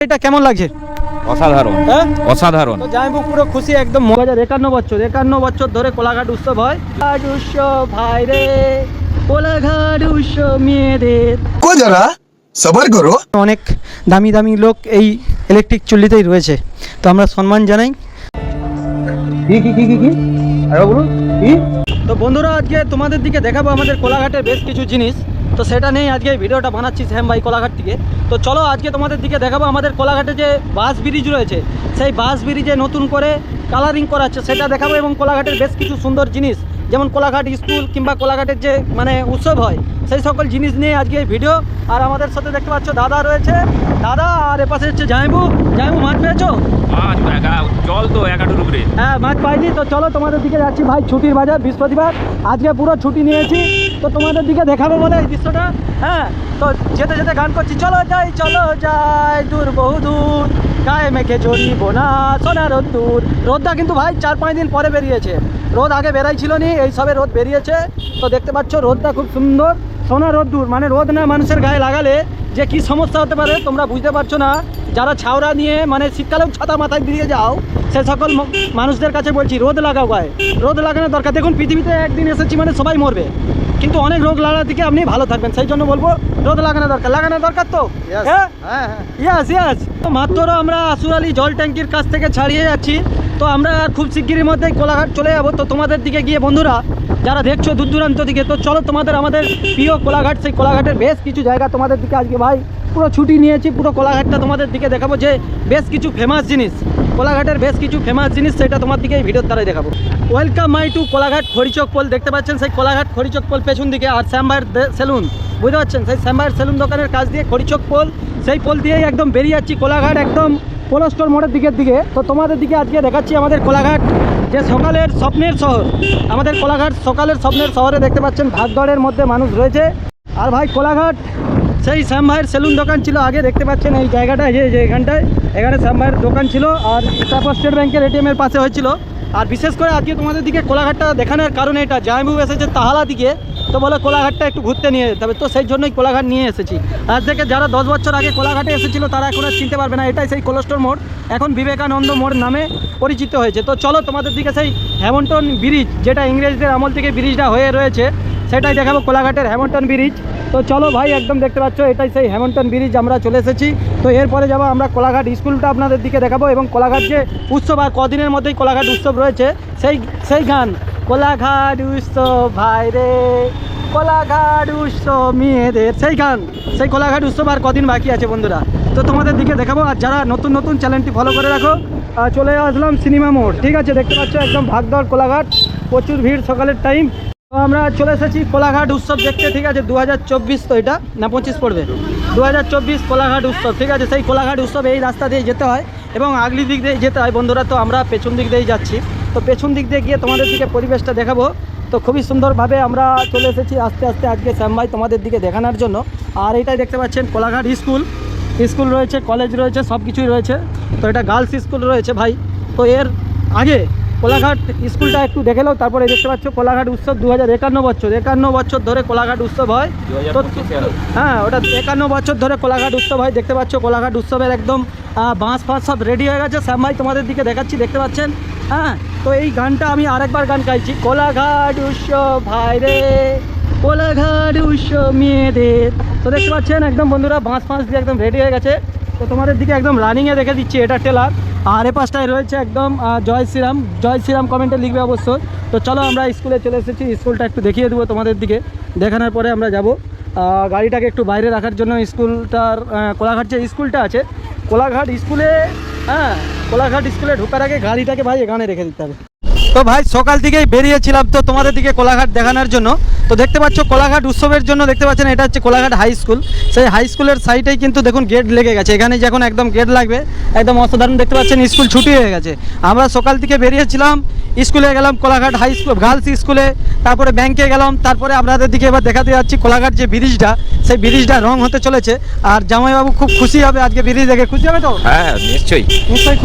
এটা কেমন লাগছে? অসাধারণ, হ্যাঁ অসাধারণ। তো যাই হোক, পুরো খুশি একদম। 51 বছর ধরে কোলাঘাট উৎসব হয়। কোলাঘাট উৎসব ভাই রে, কোলাঘাট উৎসব মেয়েদের। को जरा सबर करो। অনেক দামি দামি লোক এই ইলেকট্রিক চুল্লিতেই রয়েছে, তো আমরা সম্মান জানাই। তো বন্ধুরা, আজকে তোমাদের দিকে দেখাবো আমাদের কোলাঘাটের বেশ কিছু জিনিস। তো সেটা নেই আজকে এই ভিডিওটা বানাচ্ছি শ্যাম ভাই কোলাঘাট থেকে। তো চলো আজকে তোমাদের দিকে দেখাবো আমাদের কোলাঘাটে যে বাস ব্রিজ রয়েছে, সেই বাস ব্রিজে নতুন করে কালারিং করাচ্ছে সেটা দেখাবো, এবং কোলাঘাটের বেশ কিছু সুন্দর জিনিস, যেমন কোলাঘাট স্কুল কিংবা কোলাঘাটের যে উৎসব হয় সেই সকল জিনিস নিয়ে আজকে এই ভিডিও। আর আমাদের সাথে দেখতে পাচ্ছ দাদা রয়েছে, দাদা, আর এপাশে হচ্ছে জাইবু। মাছ পেয়েছো? জল তো 11 উপরে। হ্যাঁ, মাছ পাইনি। তো চলো তোমাদের দিকে যাচ্ছি ভাই, ছুটির বাজার, বৃহস্পতিবার আজকে পুরো ছুটি নিয়েছি, তো তোমাদের দিকে দেখাবো বলে এই দৃশ্যটা। হ্যাঁ, তো যেতে যেতে গান করছি, চলো যাই দূর বহু দূর, গায়ে মেখে জড়িব না সোনা রোদ্দুর। রোদটা কিন্তু ভাই 4-5 দিন পরে বেরিয়েছে, রোদ আগে বেরাইছিল নি, এই সবে রোদ বেরিয়েছে। তো দেখতে পাচ্ছ রোদটা খুব সুন্দর, সোনা রোদ্দুর। মানে রোদ না মানুষের গায়ে লাগালে যে কি সমস্যা হতে পারে তোমরা বুঝতে পারছো না। যারা ছাওরা নিয়ে শীতকালেও ছাতা মাথায় দিয়ে যাও, সে সকল মানুষদের কাছে বলছি রোদ লাগাও গায়ে, রোদ লাগানোর দরকার। দেখুন পৃথিবীতে একদিন এসেছি সবাই মরবে, কিন্তু অনেক রোগ লাগার দিকে আপনি ভালো থাকবেন, সেই জন্য বলবো রোদ লাগানো দরকার তো। হ্যাঁ, ইয়াস। তো মাত্র আমরা আসুর আলী জল ট্যাঙ্কির কাছ থেকে ছাড়িয়ে যাচ্ছি, তো আমরা খুব শিগগিরের মধ্যেই কোলাঘাট চলে যাবো। তো তোমাদের দিকে গিয়ে বন্ধুরা যারা দেখছো দূর দূরান্ত দিকে, তো চলো আমাদের প্রিয় কোলাঘাট, সেই কোলাঘাটের বেশ কিছু জায়গা তোমাদের দিকে আজকে ভাই পুরো ছুটি নিয়েছি, পুরো কোলাঘাটটা তোমাদের দিকে দেখাবো, যে বেশ কিছু ফেমাস জিনিস, কোলাঘাটের বেশ কিছু ফেমাস জিনিস, সেটা তোমার দিকে এই ভিডিওর দ্বারাই দেখাবো। Welcome my to Kolaghat Kharichak পোল। দেখতে পাচ্ছেন সেই কোলাঘাট খড়িচক পোল পেছন দিকে, আর শ্যাম ভাইয়ের সেলুন, বুঝতে পারছেন, সেই শ্যাম ভাইয়ের সেলুন দোকানের কাছ দিয়ে খড়িচক পোল, সেই পোল দিয়েই একদম বেরিয়ে যাচ্ছি কোলাঘাট একদম পোলো স্টোর মোড়ের দিকে। তো তোমাদের দিকে আজকে দেখাচ্ছি আমাদের কোলাঘাট যে সকালের স্বপ্নের শহর, আমাদের কোলাঘাট সকালের স্বপ্নের শহরে দেখতে পাচ্ছেন ভাগদড়ের মধ্যে মানুষ রয়েছে। আর ভাই কোলাঘাট সেই শ্যাম ভাইয়ের সেলুন দোকান ছিল আগে, দেখতে পাচ্ছেন এই জায়গাটায়, যে এখানে শ্যাম ভাইয়ের দোকান ছিল, আর তারপর স্টেট ব্যাংকের এটিএমের পাশে হয়েছিল। আর বিশেষ করে আজকে তোমাদের দিকে কোলাঘাটটা দেখানোর কারণে এটা, জামাইবাবু এসেছে তাহালা দিকে, তো বলে কোলাঘাটটা একটু ঘুরতে নিয়ে যেতে হবে, তো সেই জন্যই কোলাঘাট নিয়ে এসেছি। আজ থেকে যারা 10 বছর আগে কোলাঘাটে এসেছিল তারা এখন আর চিনতে পারবে না, এটাই সেই কোলেস্টোর মোড়, এখন বিবেকানন্দ মোড় নামে পরিচিত হয়েছে। তো চলো তোমাদের দিকে সেই হ্যামিল্টন ব্রিজ, যেটা ইংরেজদের আমল থেকে ব্রিজটা হয়ে রয়েছে, সেটাই দেখাবো, কোলাঘাটের হ্যামিল্টন ব্রিজ। তো চলো ভাই, একদম দেখতে পাচ্ছ এটাই সেই হ্যামিল্টন ব্রিজ, আমরা চলে এসেছি। তো এরপরে যাবো আমরা কোলাঘাট স্কুলটা আপনাদের দিকে দেখাবো, এবং কোলাঘাট যে উৎসব, আর কদিনের মধ্যেই কোলাঘাট উৎসব রয়েছে, সেই গান, কোলাঘাট উৎসব ভাই রে, কোলাঘাট উৎসব মেয়েদের, সেই গান, সেই কোলাঘাট উৎসব আর কদিন বাকি আছে বন্ধুরা, তো তোমাদের দিকে দেখাবো। আর যারা নতুন চ্যানেলটি ফলো করে রাখো। চলে আসলাম সিনেমা মোড়, ঠিক আছে, দেখতে পাচ্ছ একদম ভাগদড় কোলাঘাট, প্রচুর ভিড় সকালের টাইম। তো আমরা চলে এসেছি কোলাঘাট উৎসব দেখতে, ঠিক আছে, 2024 তো এটা না 25 পড়বে, 2024 কোলাঘাট উৎসব, ঠিক আছে। সেই কোলাঘাট উৎসব এই রাস্তা দিয়ে যেতে হয় এবং আগলি দিক দিয়ে যেতে হয় বন্ধুরা। তো আমরা পেছন দিক দিয়েই যাচ্ছি, তো পেছন দিক দিয়ে গিয়ে তোমাদের দিকে পরিবেশটা দেখাবো। তো খুবই সুন্দরভাবে আমরা চলে এসেছি আস্তে আস্তে আজকে শ্যাম ভাই তোমাদের দিকে দেখানোর জন্য। আর এটাই দেখতে পাচ্ছেন কোলাঘাট স্কুল রয়েছে, কলেজ রয়েছে, সব কিছুই রয়েছে। তো এটা গার্লস স্কুল রয়েছে ভাই। তো এর আগে কোলাঘাট স্কুলটা একটু দেখে নাও, তারপরে দেখতে পাচ্ছ কোলাঘাট উৎসব 51 বছর ধরে কোলাঘাট উৎসব হয়। তো হ্যাঁ, ওটা 51 বছর ধরে কোলাঘাট উৎসব হয়। দেখতে পাচ্ছ কোলাঘাট উৎসবের একদম বাঁশ ফাঁস সব রেডি হয়ে গেছে। শ্যাম ভাই তোমাদের দিকে দেখাচ্ছি, দেখতে পাচ্ছেন। হ্যাঁ, তো এই গানটা আমি আরেকবার গান গাইছি, কোলাঘাট উৎসব ভাই রে, কোলাঘাট উৎসব মেয়েদের। তো দেখতে পাচ্ছেন একদম বন্ধুরা বাঁশ ফাঁস দিয়ে একদম রেডি হয়ে গেছে। তো তোমাদের দিকে একদম রানিংয়ে দেখে দিচ্ছি, এটা টেলার। আর এ পাশটায় রয়েছে একদম জয় শ্রীরাম কমেন্টে লিখবে অবশ্যই। তো চলো আমরা স্কুলে চলে এসেছি, স্কুলটা একটু দেখিয়ে দেবো তোমাদের দিকে, দেখানোর পরে আমরা যাব গাড়িটাকে একটু বাইরে রাখার জন্য। স্কুলটার কোলাঘাট যে স্কুলটা আছে, কোলাঘাট স্কুলে ঢোকার আগে গাড়িটাকে ভাই এখানে রেখে দিতে হবে। তো ভাই সকাল থেকেই বেরিয়েছিলাম তো তোমাদের দিকে কোলাঘাট দেখানোর জন্য। তো দেখতে পাচ্ছ কোলাঘাট উৎসবের জন্য, দেখতে পাচ্ছেন এটা হচ্ছে কোলাঘাট হাই স্কুল। সেই হাই স্কুলের সাইডেই কিন্তু দেখুন গেট লেগে গেছে, এখানে যখন একদম গেট লাগবে একদম অসাধারণ। দেখতে পাচ্ছেন স্কুল ছুটি হয়ে গেছে, আমরা সকাল থেকে বেরিয়েছিলাম, স্কুলে গেলাম কোলাঘাট হাই স্কুল গার্লস স্কুলে, তারপরে ব্যাংকে গেলাম, তারপরে আপনাদের দিকে এবার দেখাতে যাচ্ছি কোলাঘাট যে ব্রিজটা, সেই ব্রিজটা রং হতে চলেছে। আর জামাইবাবু খুব খুশি হবে আজকে ব্রিজ দেখে, খুশি হবে তো? হ্যাঁ, নিশ্চয়ই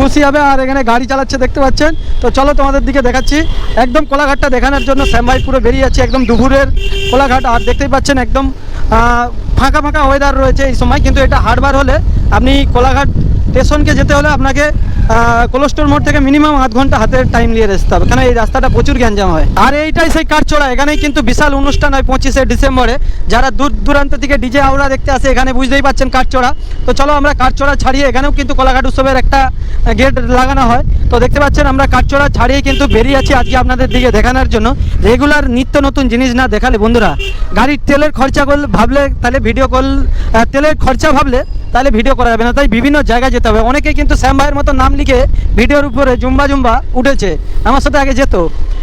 খুশি হবে। আর এখানে গাড়ি চালাচ্ছে দেখতে পাচ্ছেন। তো চলো তোমাদের দিকে দেখাচ্ছি একদম কোলাঘাটটা দেখানোর জন্য। শ্যাম ভাই পুরো বেরিয়ে যাচ্ছে একদম দুপুরের কোলাঘাট। আর দেখতেই পাচ্ছেন একদম ফাঁকা ওয়েদার রয়েছে এই সময়, কিন্তু এটা হাটবার হলে আপনি কোলাঘাট স্টেশনকে যেতে হলে আপনাকে কোলেস্টোর মোড় থেকে মিনিমাম আধ ঘন্টা হাতের টাইম নিয়ে আসতে হবে, কারণ এই রাস্তাটা প্রচুর গ্যাঞ্জাম হয়। আর এইটাই সেই কাঠচোড়া, এখানেই কিন্তু বিশাল অনুষ্ঠান হয় 25শে ডিসেম্বরে। যারা দূর দূরান্ত থেকে ডিজে আউরা দেখতে আসে এখানে, বুঝতেই পাচ্ছেন কাঠচোড়া। তো চলো আমরা কাঠচোড়া ছাড়িয়ে, এখানেও কিন্তু কোলাঘাট উৎসবের একটা গেট লাগানো হয়। তো দেখতে পাচ্ছেন আমরা কাঠচোড়া ছাড়িয়ে কিন্তু বেরিয়ে আছি আজকে আপনাদের দিকে দেখানোর জন্য। রেগুলার নিত্য নতুন জিনিস না দেখালে বন্ধুরা, গাড়ির তেলের খরচা ভাবলে তাহলে ভিডিও কল, তেলের খরচা ভাবলে তাহলে ভিডিও করা যাবে না, তাই বিভিন্ন জায়গায় যেতে হবে। অনেকেই কিন্তু শ্যাম ভাইয়ের মতো নাম লিখে ভিডিওর উপরে জুম্বা উঠেছে, আমার সাথে আগে যেত,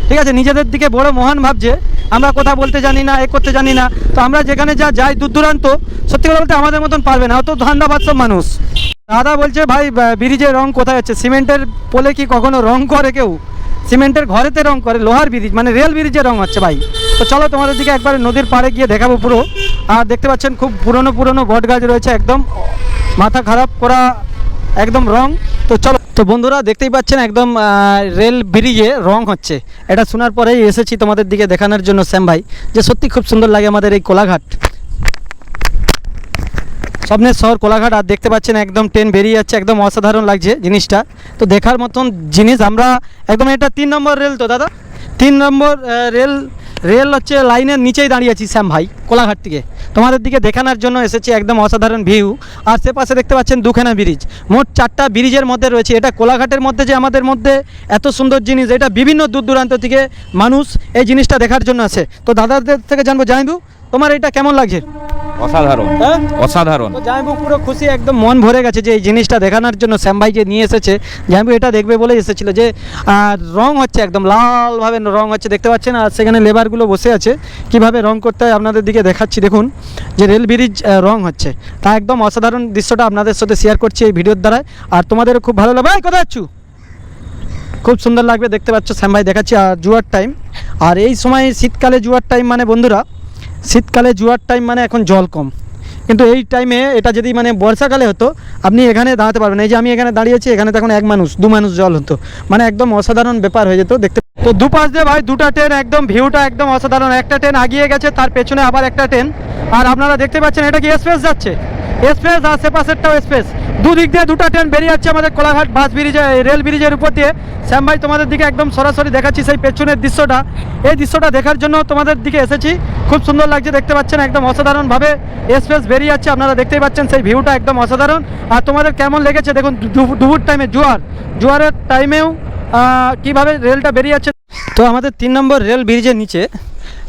ঠিক আছে, নিজেদের দিকে বড় মহান ভাবছে আমরা কথা বলতে জানি না, এ করতে জানি না। তো আমরা যেখানে যাই দূর দূরান্ত, সত্যি কথা বলতে আমাদের মতন পারবে না, অত ধান্দাবাদ সব মানুষ। দাদা বলছে ভাই ব্রিজের রং কোথায় হচ্ছে? সিমেন্টের পোলে কি কখনো রং করে কেউ? সিমেন্টের ঘরেতে রং করে, লোহার ব্রিজ মানে রেল ব্রিজের রং হচ্ছে ভাই। তো চলো তোমাদের দিকে একবারে নদীর পাড়ে গিয়ে দেখাবো পুরো। আর দেখতে পাচ্ছেন খুব পুরনো বট গাছ রয়েছে, একদম মাথা খারাপ করা একদম রং। তো চলো, তো বন্ধুরা দেখতেই পাচ্ছেন একদম রেল ব্রিজে রং হচ্ছে। এটা শোনার পরেই এসেছি তোমাদের দিকে দেখানোর জন্য শ্যাম ভাই, যে সত্যি খুব সুন্দর লাগে আমাদের এই কোলাঘাট, স্বপ্নের শহর কোলাঘাট। আর দেখতে পাচ্ছেন একদম ট্রেন বেরিয়ে যাচ্ছে, একদম অসাধারণ লাগছে জিনিসটা। তো দেখার মতন জিনিস। আমরা একদম, এটা 3 নম্বর রেল তো দাদা, 3 নম্বর রেল হচ্ছে লাইনের নিচেই দাঁড়িয়ে আছি শ্যাম ভাই কোলাঘাট থেকে তোমাদের দিকে দেখানোর জন্য এসেছি। একদম অসাধারণ ভিউ। আর সে পাশে দেখতে পাচ্ছেন দুখানা ব্রিজ, মোট 4টা ব্রিজের মধ্যে রয়েছে। এটা কোলাঘাটের মধ্যে যে আমাদের মধ্যে এত সুন্দর জিনিস, এটা বিভিন্ন দূর দূরান্ত থেকে মানুষ এই জিনিসটা দেখার জন্য আসে। তো দাদাদের থেকে জানবো, জানবো তোমার এটা কেমন লাগছে? অসাধারণ, হ্যাঁ অসাধারণ। তো জামাইবু পুরো খুশি, একদম মন ভরে গেছে যে এই জিনিসটা দেখানোর জন্য শ্যাম ভাই যে নিয়ে এসেছে। জামাইবু এটা দেখবে বলে এসেছিল, যে রং হচ্ছে একদম লালভাবে রং হচ্ছে দেখতে পাচ্ছেন। আর সেখানে লেবারগুলো বসে আছে, কিভাবে রং করতে হয় আপনাদের দিকে দেখাচ্ছি। দেখুন যে রেল ব্রিজ রং হচ্ছে, তা একদম অসাধারণ দৃশ্যটা আপনাদের সাথে শেয়ার করছি এই ভিডিওর দ্বারায়। আর তোমাদেরও খুব ভালো লাগবে। কোথায় যাচ্ছ? খুব সুন্দর লাগবে, দেখতে পাচ্ছ শ্যাম ভাই দেখাচ্ছি। আর জুয়ার টাইম, আর এই সময় শীতকালে জুয়ার টাইম মানে বন্ধুরা, শীতকালে জুয়ার টাইম মানে এখন জল কম, কিন্তু এই টাইমে এটা যদি মানে বর্ষাকালে হতো, আপনি এখানে দাঁড়াতে পারবেন। এই যে আমি এখানে দাঁড়িয়েছি, এখানে তখন 1 মানুষ 2 মানুষ জল হতো, মানে একদম অসাধারণ ব্যাপার হয়ে যেত দেখতে। তো দুপাশ দিয়ে ভাই 2টা ট্রেন, একদম ভিউটা একদম অসাধারণ। একটা ট্রেন আগিয়ে গেছে, তার পেছনে আবার একটা ট্রেন। আর আপনারা দেখতে পাচ্ছেন এটা কি এক্সপ্রেস যাচ্ছে, এক্সপ্রেস, আর সেপাশেরটাও এক্সপ্রেস। দুদিক দিয়ে 2টা ট্রেন বেরিয়ে যাচ্ছে আমাদের কোলাঘাট বাস ব্রিজে, রেল ব্রিজের উপর দিয়ে। শ্যাম ভাই তোমাদের দিকে একদম সরাসরি দেখাচ্ছি সেই পেছনের দৃশ্যটা। এই দৃশ্যটা দেখার জন্য তোমাদের দিকে এসেছি, খুব সুন্দর লাগছে দেখতে পাচ্ছেন, একদম অসাধারণভাবে এক্সপ্রেস বেরিয়ে যাচ্ছে। আপনারা দেখতেই পাচ্ছেন সেই ভিউটা একদম অসাধারণ। আর তোমাদের কেমন লেগেছে দেখুন, দুপুর টাইমে জোয়ারের টাইমেও কীভাবে রেলটা বেরিয়ে যাচ্ছে। তো আমাদের 3 নম্বর রেল ব্রিজের নিচে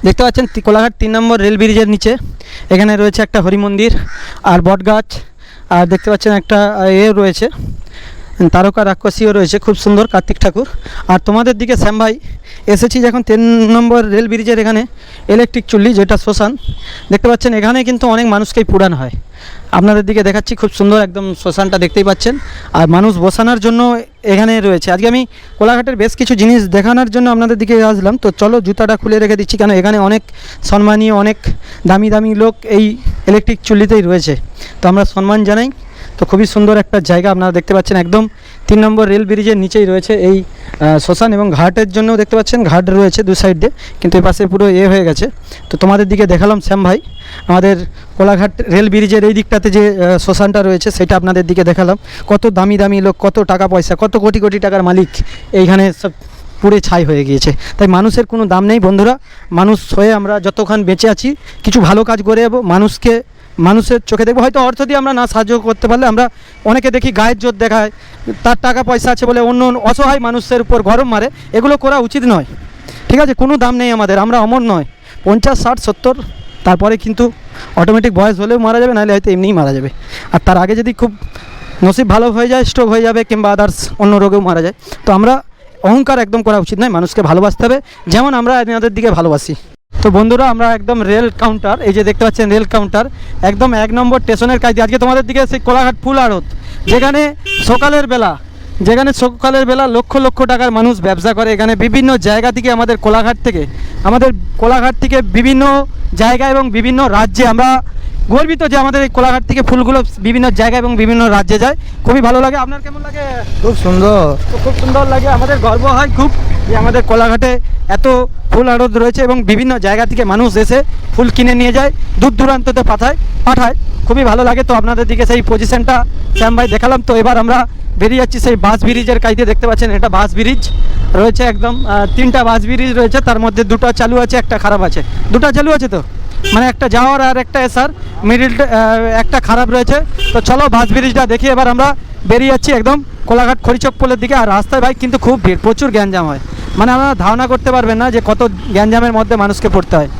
দেখতে পাচ্ছেন, কোলাঘাট 3 নম্বর রেল ব্রিজের নিচে এখানে রয়েছে একটা হরি মন্দির আর বট গাছ। আর দেখতে পাচ্ছেন একটা রয়েছে তারকা রাক্ষসীও রয়েছে, খুব সুন্দর কার্তিক ঠাকুর। আর তোমাদের দিকে শ্যাম ভাই এসেছি যখন 3 নম্বর রেল ব্রিজের এখানে ইলেকট্রিক চুল্লি, যেটা শ্মশান দেখতে পাচ্ছেন, এখানে কিন্তু অনেক মানুষকেই পুরানো হয়। আপনাদের দিকে দেখাচ্ছি, খুব সুন্দর একদম শ্মশানটা দেখতেই পাচ্ছেন। আর মানুষ বসানোর জন্য এখানে রয়েছে। আজকে আমি কোলাঘাটের বেশ কিছু জিনিস দেখানোর জন্য আপনাদের দিকে আসলাম। তো চলো জুতাটা খুলে রেখে দিচ্ছি, কেন এখানে অনেক সম্মানীয়, অনেক দামি দামি লোক এই ইলেকট্রিক চুল্লিতেই রয়েছে। তো আমরা সম্মান জানাই। তো খুবই সুন্দর একটা জায়গা, আপনারা দেখতে পাচ্ছেন একদম 3 নম্বর রেল ব্রিজের নিচেই রয়েছে এই শ্মশান। এবং ঘাটের জন্য দেখতে পাচ্ছেন ঘাট রয়েছে 2 সাইডে, কিন্তু এই পাশে পুরো হয়ে গেছে। তো তোমাদের দিকে দেখালাম শ্যাম ভাই আমাদের কোলাঘাট রেল ব্রিজের এই দিকটাতে যে শ্মশানটা রয়েছে সেটা আপনাদের দিকে দেখালাম। কত দামি দামি লোক, কত টাকা পয়সা, কত কোটি কোটি টাকার মালিক এইখানে সব পুড়ে ছাই হয়ে গিয়েছে। তাই মানুষের কোনো দাম নেই বন্ধুরা। মানুষ হয়ে আমরা যতক্ষণ বেঁচে আছি কিছু ভালো কাজ করে যাবো, মানুষের চোখে দেখবো। হয়তো অর্থ দিয়ে আমরা না সাহায্য করতে পারলে, আমরা অনেকে দেখি গায়ের জোর দেখায়, তার টাকা পয়সা আছে বলে অন্য অসহায় মানুষের উপর গরম মারে, এগুলো করা উচিত নয়, ঠিক আছে? কোনো দাম নেই আমাদের, আমরা অমর নয়। 50, 60, 70 তারপরে কিন্তু অটোমেটিক বয়স হলেও মারা যাবে, নাহলে হয়তো এমনিই মারা যাবে। আর তার আগে যদি খুব নসিব ভালো হয়ে যায়, স্ট্রোক হয়ে যাবে কিংবা আদার্স অন্য রোগেও মারা যায়। তো আমরা অহংকার একদম করা উচিত নয়, মানুষকে ভালোবাসতে হবে যেমন আমরা আপনাদের দিকে ভালোবাসি। তো বন্ধুরা আমরা একদম রেল কাউন্টার, এই যে দেখতে পাচ্ছেন রেল কাউন্টার, একদম 1 নম্বর স্টেশনের কাছে। আজকে তোমাদের দিকে সেই কোলাঘাট ফুল আড়ত, যেখানে সকালের বেলা লক্ষ লক্ষ টাকার মানুষ ব্যবসা করে। এখানে বিভিন্ন জায়গা থেকে আমাদের কোলাঘাট থেকে বিভিন্ন জায়গা এবং বিভিন্ন রাজ্যে আমরা গর্বিত যে আমাদের এই কোলাঘাট থেকে ফুলগুলো বিভিন্ন জায়গা এবং বিভিন্ন রাজ্যে যায়। খুবই ভালো লাগে। আপনার কেমন লাগে? খুব সুন্দর। খুব সুন্দর লাগে, আমাদের গর্ব হয় খুব যে আমাদের কোলাঘাটে এত ফুল আড়ত রয়েছে এবং বিভিন্ন জায়গা থেকে মানুষ এসে ফুল কিনে নিয়ে যায়, দূর দূরান্ততে পাঠায়। খুবই ভালো লাগে। তো আপনাদের দিকে সেই পজিশনটা শ্যাম ভাই দেখালাম। তো এবার আমরা বেরিয়ে যাচ্ছি সেই বাস ব্রিজের কাইতে, দেখতে পাচ্ছেন এটা বাস ব্রিজ রয়েছে একদম, 3টা বাস ব্রিজ রয়েছে, তার মধ্যে 2টা চালু আছে, একটা খারাপ আছে। 2টা চালু আছে তো, মানে একটা যাওয়ার আর একটা এসার, মিডিলটা একটা খারাপ রয়েছে। তো চলো বাস ব্রিজটা দেখি। এবার আমরা বেরিয়ে যাচ্ছি একদম কোলাঘাট খড়িচক পোলের দিকে। আর রাস্তায় ভাই কিন্তু খুব ভিড়, প্রচুর গ্যাঞ্জাম হয়, মানে আপনারা ধারণা করতে পারবেন না যে কত গ্যাঞ্জামের মধ্যে মানুষকে পড়তে হয়।